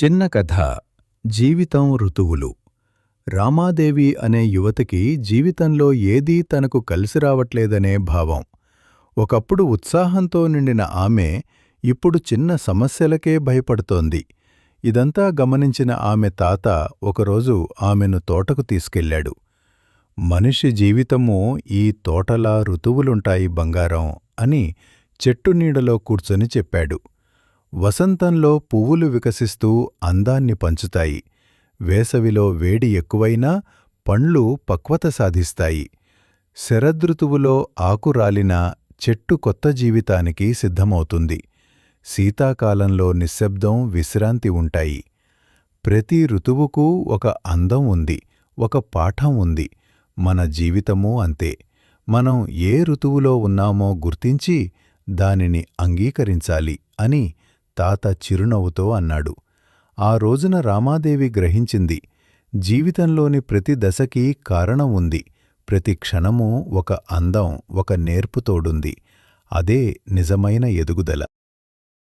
చిన్న కథ జీవితం ఋతువులు. రామాదేవి అనే యువతికి జీవితంలో ఏదీ తనకు కలిసి రావట్లేదనే భావం. ఒకప్పుడు ఉత్సాహంతో నిండిన ఆమె ఇప్పుడు చిన్న సమస్యలకే భయపడుతోంది. ఇదంతా గమనించిన ఆమె తాత ఒకరోజు ఆమెను తోటకు తీసుకెళ్ళాడు. మనిషి జీవితమూ ఈ తోటలా ఋతువులుంటాయి బంగారం అని చెట్టు నీడలో కూర్చొని చెప్పాడు. వసంతంలో పువ్వులు వికసిస్తూ అందాన్ని పంచుతాయి. వేసవిలో వేడి ఎక్కువైనా పండ్లు పక్వత సాధిస్తాయి. శరదృతువులో ఆకు రాలినా చెట్టు కొత్త జీవితానికి సిద్ధమవుతుంది. శీతాకాలంలో నిశ్శబ్దం, విశ్రాంతి ఉంటాయి. ప్రతి ఋతువుకూ ఒక అందం ఉంది, ఒక పాఠం ఉంది. మన జీవితమూ అంతే. మనం ఏ ఋతువులో ఉన్నామో గుర్తించి దానిని అంగీకరించాలి అని తాత చిరునవ్వుతో అన్నాడు. ఆ రోజున రామాదేవి గ్రహించింది, జీవితంలోని ప్రతి దశకీ కారణం ఉంది. ప్రతి క్షణమూ ఒక అందం, ఒక నేర్పు తోడుంది. అదే నిజమైన ఎదుగుదల.